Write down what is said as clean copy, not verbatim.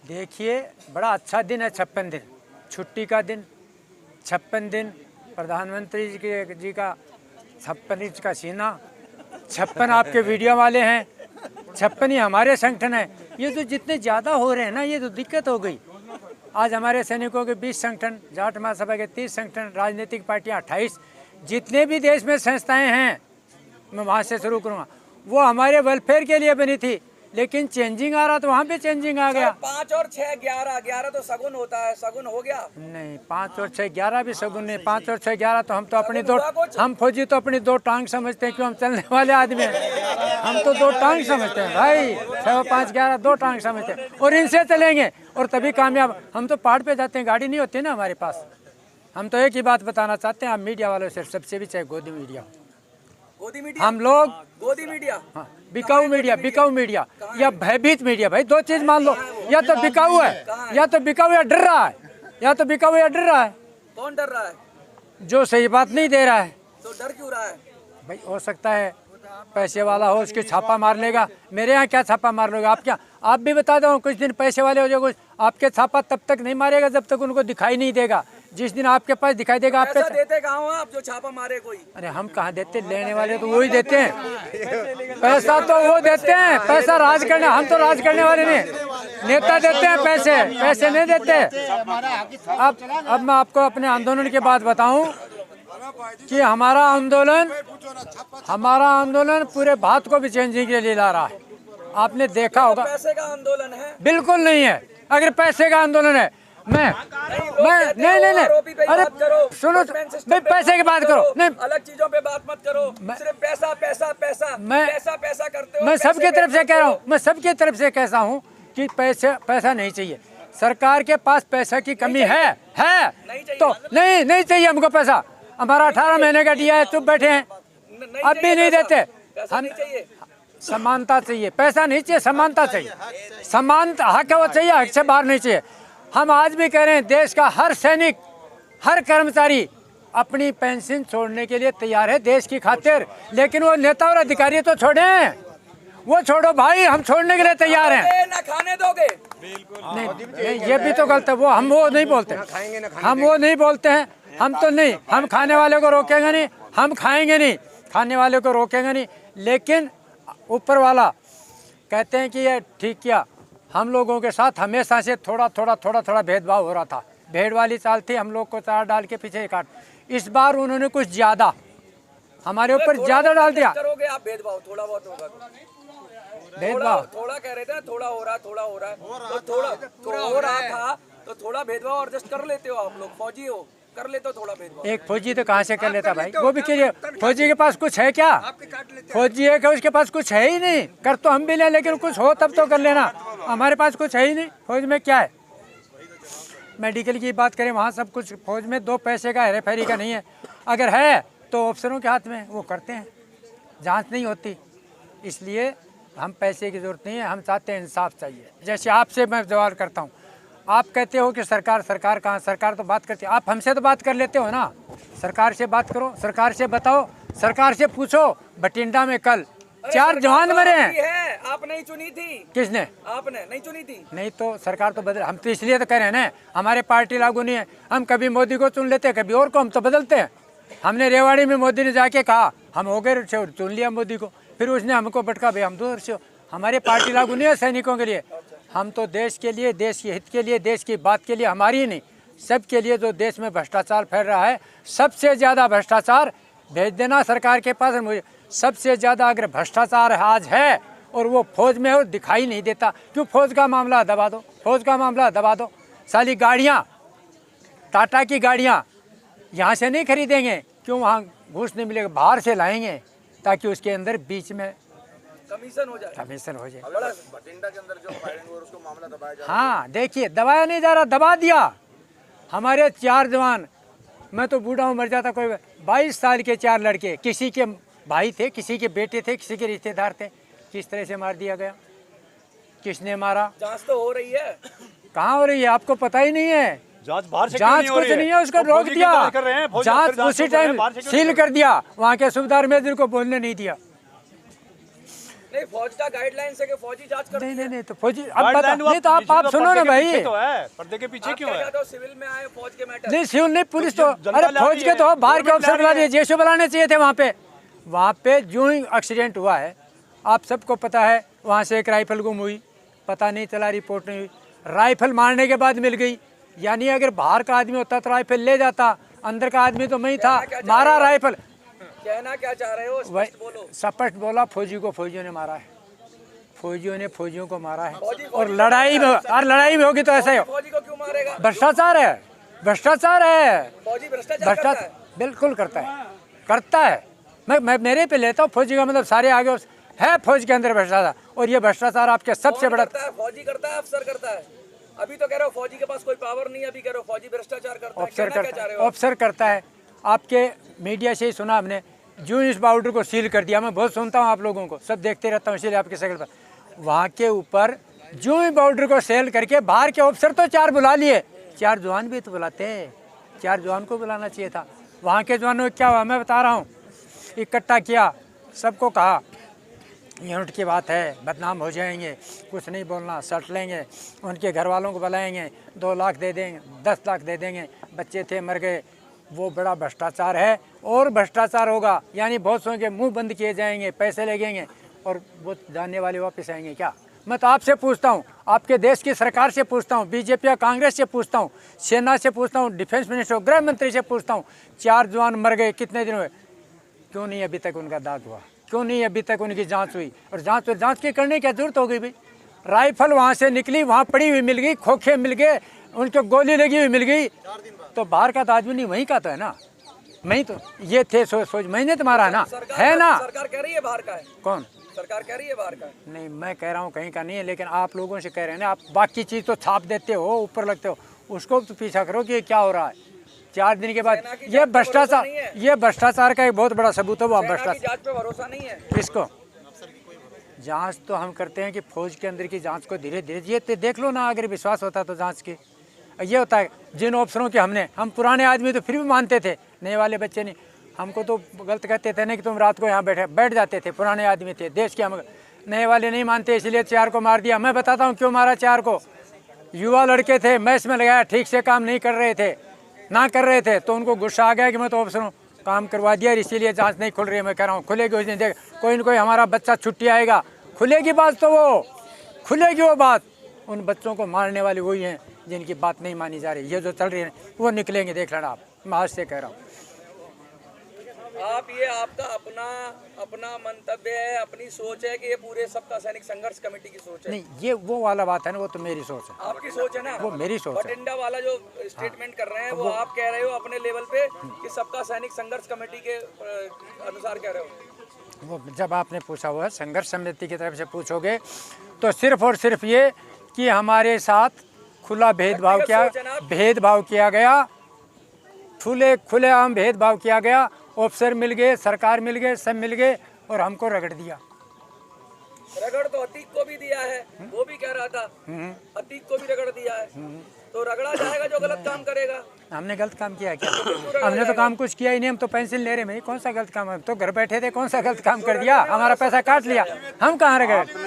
देखिए, बड़ा अच्छा दिन है 56 दिन, छुट्टी का दिन, 56 दिन प्रधानमंत्री जी का 56 इंच का सीना, 56 आपके वीडियो वाले हैं, 56 ही हमारे संगठन है। ये तो जितने ज़्यादा हो रहे हैं ना, ये तो दिक्कत हो गई। आज हमारे सैनिकों के 20 संगठन, जाट महासभा के 30 संगठन, राजनीतिक पार्टियाँ 28, जितने भी देश में संस्थाएं हैं, मैं वहाँ से शुरू करूँगा, वो हमारे वेलफेयर के लिए बनी थी। लेकिन चेंजिंग आ रहा तो वहाँ पे चेंजिंग आ गया। 5 और 6 11 11 तो सगुन होता है, सगुन हो गया। नहीं, 5 और 6 11 भी सगुन नहीं। 5 और 6 11 तो हम तो अपनी दो, हम फौजी तो अपनी 2 टांग समझते हैं, क्यों हम चलने वाले आदमी हैं। हम तो 2 टांग समझते हैं भाई, 6 5 11 2 टांग समझते हैं, और इनसे चलेंगे और तभी कामयाब। हम तो पहाड़ पे जाते हैं, गाड़ी नहीं होती ना हमारे पास। हम तो एक ही बात बताना चाहते हैं, आप मीडिया वालों से, सबसे भी, चाहे गोदी मीडिया, गोदी मीडिया, हम लोग गोदी मीडिया, हाँ, बिकाऊ मीडिया या भयभीत मीडिया। भाई 2 चीज मान लो, या तो बिकाऊ है, या तो बिकाऊ या डर रहा है, या तो बिकाऊ या डर रहा है। कौन डर रहा है? जो सही बात नहीं दे रहा है। तो डर क्यों रहा है? भाई हो सकता है पैसे वाला हो, उसके छापा मार लेगा। मेरे यहाँ क्या छापा मार लोगे आप? क्या आप भी बता दो, कुछ दिन पैसे वाले हो जाओ, कुछ आपके छापा तब तक नहीं मारेगा जब तक उनको दिखाई नहीं देगा। जिस दिन आपके पास दिखाई देगा, आपके देते कहाँ हो आप जो छापा मारे कोई? अरे हम कहाँ देते, लेने वाले तो वही देते हैं। पैसा तो वो देते हैं, पैसा राज करने, हम तो राज करने वाले नहीं, नेता देते हैं पैसे, पैसे नहीं देते। अब मैं आपको अपने आंदोलन की बात बताऊं कि हमारा आंदोलन पूरे भारत को भी चेंजिंग के लिए ला रहा है। आपने देखा होगा। पैसे का आंदोलन है? बिल्कुल नहीं है। अगर पैसे का आंदोलन है, मैं नहीं, अरे सुनो भाई, पैसे की बात करो, नहीं अलग चीजों पे बात मत करो, सिर्फ पैसा पैसा पैसा पैसा करते हो। मैं सबके तरफ से कह रहा हूँ, मैं सबके तरफ से कहता हूँ कि पैसा नहीं चाहिए। सरकार के पास पैसा की कमी है तो नहीं चाहिए हमको पैसा। हमारा 18 महीने का दिया है, चुप बैठे हैं, अब भी नहीं देते। हम समानता चाहिए, पैसा नहीं चाहिए, समानता चाहिए। समानता हक वो चाहिए, हक से बाहर नहीं चाहिए। हम आज भी कह रहे हैं, देश का हर सैनिक, हर कर्मचारी अपनी पेंशन छोड़ने के लिए तैयार है देश की खातिर। लेकिन वो नेता और अधिकारी तो छोड़ें, वो छोड़ो भाई, हम छोड़ने के लिए तैयार हैं। ना खाने दोगे? नहीं, ये भी तो गलत है। वो हम वो नहीं बोलते, हम वो नहीं बोलते हैं। हम तो नहीं, हम खाने वाले को रोकेंगे नहीं, हम खाएंगे नहीं, खाने वाले को रोकेंगे नहीं। लेकिन ऊपर वाला कहते हैं कि ये ठीक किया। हम लोगों के साथ हमेशा से थोड़ा भेदभाव हो रहा था, भेड़ वाली चाल थी, हम लोग को चार डाल के पीछे काट। इस बार उन्होंने कुछ ज्यादा हमारे ऊपर ज्यादा डाल दिया। करोगे आप भेदभाव? थोड़ा बहुत होगा भेदभाव, थोड़ा कह रहे थे, थोड़ा हो रहा है, तो थोड़ा हो रहा था, तो थोड़ा भेदभाव एडजस्ट कर लेते हो आप लोग, फौजी हो, कर लेते हो थोड़ा भेदभाव। एक फौजी तो कहाँ से कर लेता भाई? वो भी करिए, फौजी के पास कुछ है क्या? फौजी है क्या, उसके पास कुछ है ही नहीं। कर तो हम भी लें, लेकिन कुछ हो तब तो कर लेना। हमारे पास कुछ है ही नहीं। फौज में क्या है? मेडिकल की बात करें, वहाँ सब कुछ फौज में 2 पैसे का हेरा फेरी का नहीं है। अगर है तो अफसरों के हाथ में, वो करते हैं, जांच नहीं होती। इसलिए हम पैसे की जरूरत नहीं है, हम चाहते हैं इंसाफ चाहिए। जैसे आपसे मैं सवाल करता हूँ, आप कहते हो कि सरकार कहाँ? सरकार तो बात करती है, आप हमसे तो बात कर लेते हो ना। सरकार से बात करो, सरकार से बताओ, सरकार से पूछो। बठिंडा में कल 4 जवान मरे हैं। आप नहीं चुनी थी? किसने? आपने नहीं चुनी थी? नहीं तो सरकार तो बदल, हम तो इसलिए तो कह रहे हैं ना, हमारे पार्टी लागू नहीं है। हम कभी मोदी को चुन लेते हैं, कभी और को, हम तो बदलते हैं। हमने रेवाड़ी में मोदी ने जाके कहा, हम हो गए, चुन लिया मोदी को, फिर उसने हमको भटका, भाई हम 2 वर्ष। हमारे पार्टी लागू नहीं है सैनिकों के लिए। हम तो देश के लिए, देश के हित के लिए, देश की बात के लिए, हमारी ही नहीं, सबके लिए। जो देश में भ्रष्टाचार फैल रहा है, सबसे ज़्यादा भ्रष्टाचार भेज देना सरकार के पास। मुझे सबसे ज़्यादा अगर भ्रष्टाचार आज है और वो फौज में हो, दिखाई नहीं देता। क्यों? फौज का मामला दबा दो, फौज का मामला दबा दो। साली गाड़ियाँ, टाटा की गाड़ियाँ यहाँ से नहीं खरीदेंगे, क्यों? वहाँ घूस नहीं मिलेगा, बाहर से लाएंगे, ताकि उसके अंदर बीच में कमीशन हो जाए। बठिंडा के अंदर जो फायरिंग हुई उसको मामला दबाया जा रहा है। हाँ, देखिए, दबाया नहीं जा रहा, दबा दिया। हमारे 4 जवान, मैं तो बूढ़ा हूँ, मर जाता कोई। 22 साल के 4 लड़के, किसी के भाई थे, किसी के बेटे थे, किसी के रिश्तेदार थे। किस तरह से मार दिया गया? किसने मारा? जांच तो हो रही है। कहाँ हो रही है? आपको पता ही नहीं है। जांच बाहर से जांच कुछ नहीं है, उसको रोक दिया। जांच उसी टाइम सील कर दिया। वहाँ के सूबेदार मेजर को बोलने नहीं दिया। नहीं फौज का गाइडलाइन है कि फौजी जांच करती है। नहीं तो फौजी अब बता नहीं तो आप सुनो ना भाई, तो है पर्दे के पीछे क्यों है? तो सिविल में आए फौज के मैटर नहीं सिविल नहीं पुलिस तो, जनता अरे ला फौज रही के है, तो बाहर के गवर्नमेंट ला अफसर बुला रही है। दिए, जेशो बुलाने चाहिए थे वहाँ पे जो ही एक्सीडेंट हुआ है आप सबको पता है, वहाँ से एक राइफल गुम हुई, पता नहीं चला, रिपोर्ट नहीं हुई, राइफल मारने के बाद मिल गई। यानी अगर बाहर का आदमी होता तो राइफल ले जाता, अंदर का आदमी तो मैं ही था, मारा राइफल। कहना क्या चाह रहे हो वही स्पष्ट बोलो। स्पष्ट बोला, फौजियों ने मारा है, फौजियों को मारा है। फौजी और लड़ाई में होगी तो ऐसा ही हो, फौजी को क्यों मारेगा? भ्रष्टाचार है, भ्रष्टाचार है, फौजी भ्रष्टाचार करता है। भ्रष्टाचार बिल्कुल करता है। मैं मेरे पे लेता हूँ, फौजी का मतलब सारे आगे है, फौज के अंदर भ्रष्टाचार, और ये भ्रष्टाचार आपके सबसे कौन बड़ा करता है? फौजी करता है, अफसर करता है? अभी तो कह रहे हो फौजी के पास कोई पावर नहीं है, अभी कह रहे हो फौजी भ्रष्टाचार करता है। कहना क्या चाह रहे हो? ऑफिसर करता है। आपके मीडिया से ही सुना हमने, जो इस बॉर्डर को सील कर दिया, मैं बहुत सुनता हूँ आप लोगों को, सब देखते रहता हूँ, इसलिए आपके शक्ल पर, वहाँ के ऊपर जो ही बॉर्डर को सेल करके बाहर के ऑफिसर तो 4 बुला लिए, 4 जवान भी तो बुलाते हैं, 4 जवान को बुलाना चाहिए था। वहाँ के जवानों को क्या हुआ मैं बता रहा हूँ, इकट्ठा किया, सबको कहा यूनिट की बात है, बदनाम हो जाएंगे, कुछ नहीं बोलना, सट लेंगे, उनके घर वालों को बुलाएंगे, 2 लाख दे देंगे, 10 लाख दे देंगे, बच्चे थे मर गए। वो बड़ा भ्रष्टाचार है और भ्रष्टाचार होगा, यानी बहुत सौ के मुंह बंद किए जाएंगे, पैसे लगेंगे और वो जाने वाले वापस आएंगे क्या? मैं तो आपसे पूछता हूँ, आपके देश की सरकार से पूछता हूँ, बीजेपी या कांग्रेस से पूछता हूँ, सेना से पूछता हूँ, डिफेंस मिनिस्टर गृह मंत्री से पूछता हूँ, 4 जवान मर गए, कितने दिन हुए, क्यों नहीं अभी तक उनका दाग हुआ? क्यों नहीं अभी तक उनकी जांच हुई? और जांच की करने की क्या जरूरत हो गई भाई? राइफल वहाँ से निकली, वहाँ पड़ी हुई मिल गई, खोखे मिल गए, उनको गोली लगी हुई मिल गई, तो बाहर का तो आदमी नहीं, वहीं का तो है ना, वहीं तो ये थे सोच मैंने तो मारा है ना, है ना? सरकार कह रही है बाहर का है। कौन? सरकार कह रही है बाहर का है। नहीं मैं कह रहा हूँ कहीं का नहीं है, लेकिन आप लोगों से कह रहे हैं ना, आप बाकी चीज़ तो छाप देते हो, ऊपर लगते हो, उसको तो पीछा करो कि ये क्या हो रहा है। 4 दिन के बाद ये भ्रष्टाचार का एक बहुत बड़ा सबूत है वो भ्रष्टाचार। जांच पे भरोसा नहीं है किसको? जांच तो हम करते हैं कि फौज के अंदर की जांच को धीरे धीरे, ये तो देख लो ना, अगर विश्वास होता तो जांच की। ये होता है जिन अफसरों के हम पुराने आदमी तो फिर भी मानते थे, नए वाले बच्चे नहीं, हमको तो गलत कहते थे ना कि तुम रात को यहाँ बैठ जाते थे, पुराने आदमी थे देश के, हम नए वाले नहीं मानते, इसलिए 4 को मार दिया। मैं बताता हूँ क्यों मारा 4 को। युवा लड़के थे, मैस में लगाया, ठीक से काम नहीं कर रहे थे तो उनको गुस्सा आ गया कि मैं तो अफसरों काम करवा दिया, इसीलिए जांच नहीं खुल रही है। मैं कह रहा हूँ खुलेगी उस दिन, देख कोई न कोई हमारा बच्चा छुट्टी आएगा, खुलेगी बात, तो वो खुलेगी वो बात। उन बच्चों को मारने वाले वही हैं जिनकी बात नहीं मानी जा रही, ये जो चल रही है वो निकलेंगे, देख लेना आप, मैं आज से कह रहा हूँ। आप ये आपका अपना मंतव्य है, अपनी सोच है कि ये पूरे सबका सैनिक संघर्ष कमेटी की सोच है? नहीं ये वो वाला बात है ना, वो तो मेरी सोच है। आपकी सोच है ना? वो मेरी सोच है। बठिंडा वाला जो स्टेटमेंट कर रहे हैं वो आप कह रहे हो अपने लेवल पे कि सबका सैनिक संघर्ष कमेटी के अनुसार कह रहे हो? वो जब आपने पूछा हुआ है संघर्ष समिति की तरफ से पूछोगे तो सिर्फ और सिर्फ ये कि हमारे साथ खुला भेदभाव किया गया, खुलेआम भेदभाव किया गया, ऑफिसर मिल गए, सरकार मिल गए, सब मिल गए और हमको रगड़ दिया। रगड़ तो अतीक को भी दिया है, वो भी कह रहा था, अतीक को भी रगड़ दिया है, तो रगड़ा जाएगा जो गलत काम करेगा। हमने गलत काम किया क्या? हमने तो काम कुछ किया ही नहीं, हम तो पेंशन ले रहे हैं, कौन सा गलत काम? हम तो घर बैठे थे, कौन सा गलत काम कर दिया? हमारा पैसा काट लिया, हम कहाँ रगड़े?